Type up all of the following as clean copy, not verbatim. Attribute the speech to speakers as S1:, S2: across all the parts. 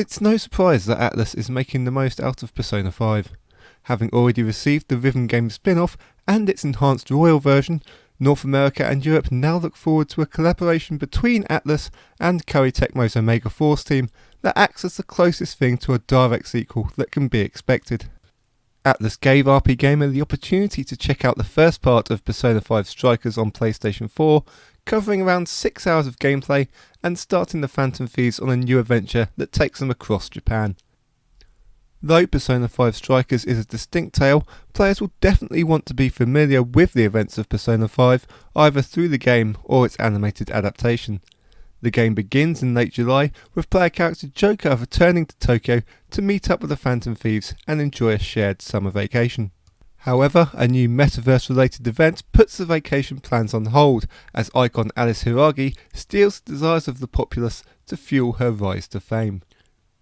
S1: It's no surprise that Atlus is making the most out of Persona 5. Having already received the Rhythm Games spin-off and its enhanced Royal version, North America and Europe now look forward to a collaboration between Atlus and Koei Tecmo's Omega Force team that acts as the closest thing to a direct sequel that can be expected. Atlus gave RPGamer the opportunity to check out the first part of Persona 5 Strikers on PlayStation 4, covering around 6 hours of gameplay and starting the Phantom Thieves on a new adventure that takes them across Japan. Though Persona 5 Strikers is a distinct tale, players will definitely want to be familiar with the events of Persona 5 either through the game or its animated adaptation. The game begins in late July with player character Joker returning to Tokyo to meet up with the Phantom Thieves and enjoy a shared summer vacation. However, a new metaverse-related event puts the vacation plans on hold as icon Alice Hiragi steals the desires of the populace to fuel her rise to fame.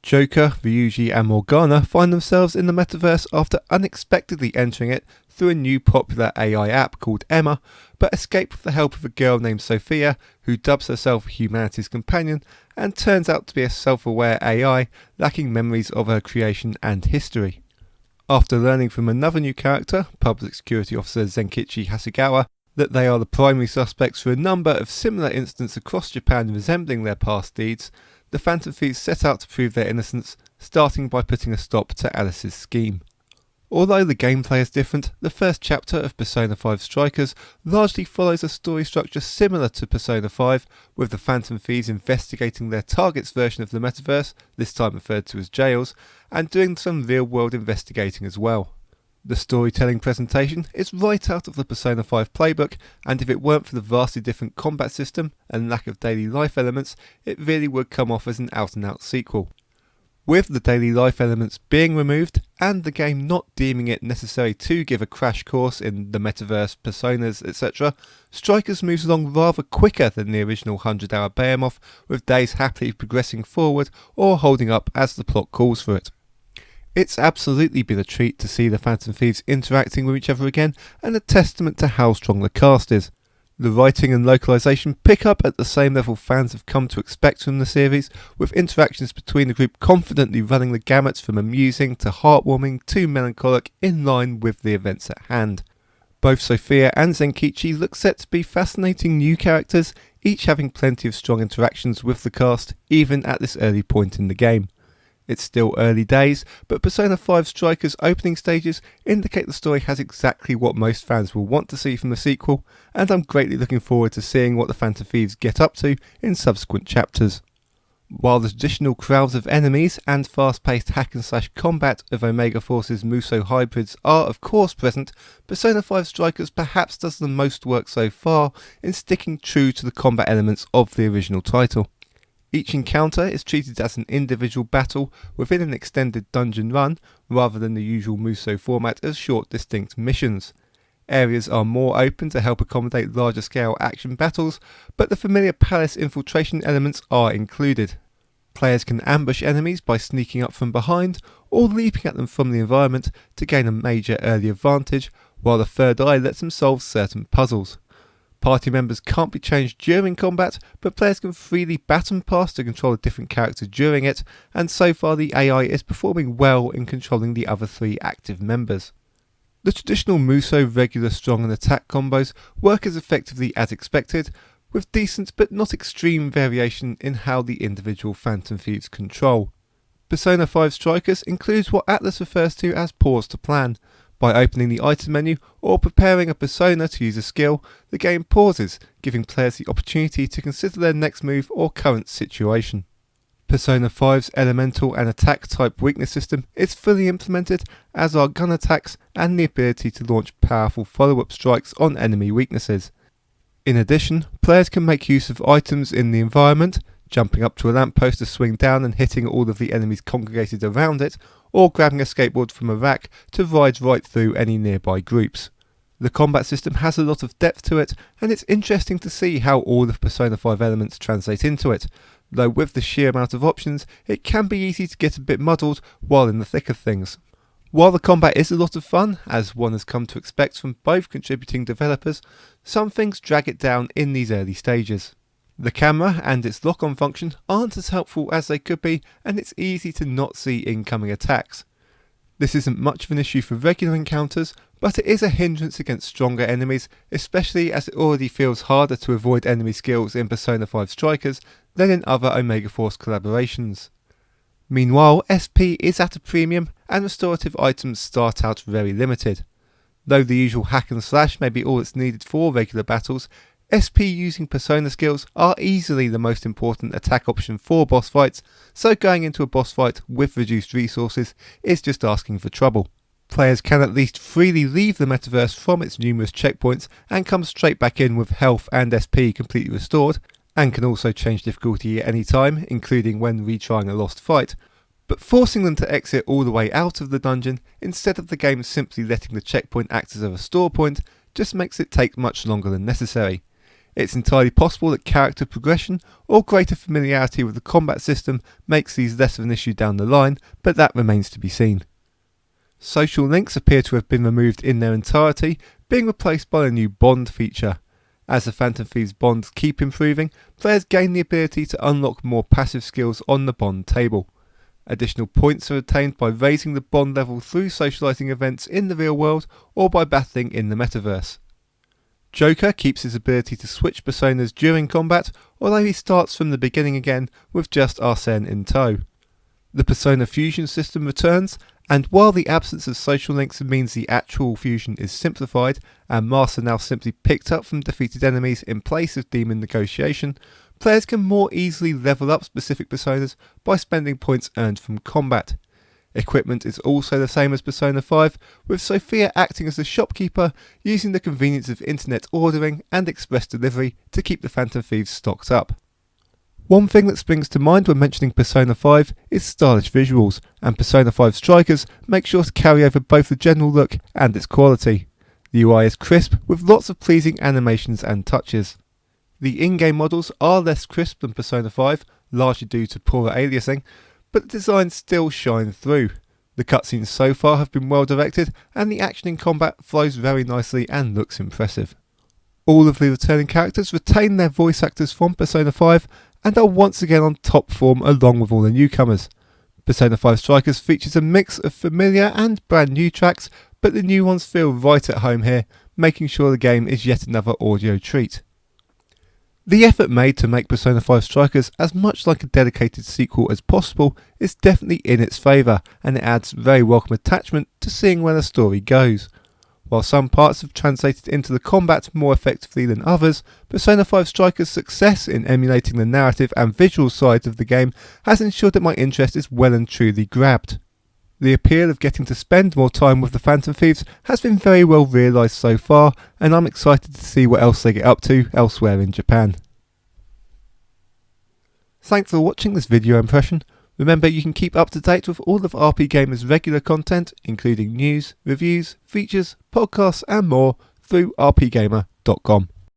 S1: Joker, Ryuji and Morgana find themselves in the metaverse after unexpectedly entering it through a new popular AI app called Emma, but escape with the help of a girl named Sophia who dubs herself humanity's companion and turns out to be a self-aware AI lacking memories of her creation and history. After learning from another new character, Public Security Officer Zenkichi Hasegawa, that they are the primary suspects for a number of similar incidents across Japan resembling their past deeds, the Phantom Thieves set out to prove their innocence, starting by putting a stop to Alice's scheme. Although the gameplay is different, the first chapter of Persona 5 Strikers largely follows a story structure similar to Persona 5, with the Phantom Thieves investigating their target's version of the metaverse, this time referred to as jails, and doing some real-world investigating as well. The storytelling presentation is right out of the Persona 5 playbook, and if it weren't for the vastly different combat system and lack of daily life elements, it really would come off as an out-and-out sequel. With the daily life elements being removed, and the game not deeming it necessary to give a crash course in the metaverse, personas, etc., Strikers moves along rather quicker than the original 100-hour behemoth, with days happily progressing forward or holding up as the plot calls for it. It's absolutely been a treat to see the Phantom Thieves interacting with each other again, and a testament to how strong the cast is. The writing and localisation pick up at the same level fans have come to expect from the series, with interactions between the group confidently running the gamut from amusing to heartwarming to melancholic in line with the events at hand. Both Sophia and Zenkichi look set to be fascinating new characters, each having plenty of strong interactions with the cast, even at this early point in the game. It's still early days, but Persona 5 Strikers' opening stages indicate the story has exactly what most fans will want to see from the sequel, and I'm greatly looking forward to seeing what the Phantom Thieves get up to in subsequent chapters. While the traditional crowds of enemies and fast-paced hack-and-slash combat of Omega Force's Musou hybrids are of course present, Persona 5 Strikers perhaps does the most work so far in sticking true to the combat elements of the original title. Each encounter is treated as an individual battle within an extended dungeon run, rather than the usual Musou format of short distinct missions. Areas are more open to help accommodate larger scale action battles, but the familiar palace infiltration elements are included. Players can ambush enemies by sneaking up from behind, or leaping at them from the environment to gain a major early advantage, while the third eye lets them solve certain puzzles. Party members can't be changed during combat, but players can freely baton pass to control a different character during it, and so far the AI is performing well in controlling the other 3 active members. The traditional Musou regular strong and attack combos work as effectively as expected, with decent but not extreme variation in how the individual Phantom Thieves control. Persona 5 Strikers includes what Atlus refers to as pause to plan. By opening the item menu or preparing a persona to use a skill, the game pauses, giving players the opportunity to consider their next move or current situation. Persona 5's elemental and attack type weakness system is fully implemented, as are gun attacks and the ability to launch powerful follow-up strikes on enemy weaknesses. In addition, players can make use of items in the environment, jumping up to a lamppost to swing down and hitting all of the enemies congregated around it, or grabbing a skateboard from a rack to ride right through any nearby groups. The combat system has a lot of depth to it, and it's interesting to see how all of Persona 5 elements translate into it, though with the sheer amount of options, it can be easy to get a bit muddled while in the thick of things. While the combat is a lot of fun, as one has come to expect from both contributing developers, some things drag it down in these early stages. The camera and its lock-on function aren't as helpful as they could be, and it's easy to not see incoming attacks. This isn't much of an issue for regular encounters, but it is a hindrance against stronger enemies, especially as it already feels harder to avoid enemy skills in Persona 5 Strikers than in other Omega Force collaborations. Meanwhile, SP is at a premium and restorative items start out very limited. Though the usual hack and slash may be all that's needed for regular battles, SP using Persona skills are easily the most important attack option for boss fights, so going into a boss fight with reduced resources is just asking for trouble. Players can at least freely leave the metaverse from its numerous checkpoints and come straight back in with health and SP completely restored, and can also change difficulty at any time, including when retrying a lost fight, but forcing them to exit all the way out of the dungeon instead of the game simply letting the checkpoint act as a restore point just makes it take much longer than necessary. It's entirely possible that character progression or greater familiarity with the combat system makes these less of an issue down the line, but that remains to be seen. Social links appear to have been removed in their entirety, being replaced by a new bond feature. As the Phantom Thieves bonds keep improving, players gain the ability to unlock more passive skills on the bond table. Additional points are attained by raising the bond level through socialising events in the real world or by battling in the metaverse. Joker keeps his ability to switch personas during combat, although he starts from the beginning again with just Arsene in tow. The Persona fusion system returns, and while the absence of social links means the actual fusion is simplified and masks are now simply picked up from defeated enemies in place of demon negotiation, players can more easily level up specific personas by spending points earned from combat. Equipment is also the same as Persona 5, with Sophia acting as the shopkeeper, using the convenience of internet ordering and express delivery to keep the Phantom Thieves stocked up. One thing that springs to mind when mentioning Persona 5 is stylish visuals, and Persona 5 Strikers make sure to carry over both the general look and its quality. The UI is crisp, with lots of pleasing animations and touches. The in-game models are less crisp than Persona 5, largely due to poorer aliasing, but the designs still shine through. The cutscenes so far have been well directed, and the action in combat flows very nicely and looks impressive. All of the returning characters retain their voice actors from Persona 5 and are once again on top form along with all the newcomers. Persona 5 Strikers features a mix of familiar and brand new tracks, but the new ones feel right at home here, making sure the game is yet another audio treat. The effort made to make Persona 5 Strikers as much like a dedicated sequel as possible is definitely in its favour, and it adds very welcome attachment to seeing where the story goes. While some parts have translated into the combat more effectively than others, Persona 5 Strikers' success in emulating the narrative and visual sides of the game has ensured that my interest is well and truly grabbed. The appeal of getting to spend more time with the Phantom Thieves has been very well realised so far, and I'm excited to see what else they get up to elsewhere in Japan. Thanks for watching this video impression. Remember, you can keep up to date with all of RPGamer's regular content, including news, reviews, features, podcasts and more through rpgamer.com.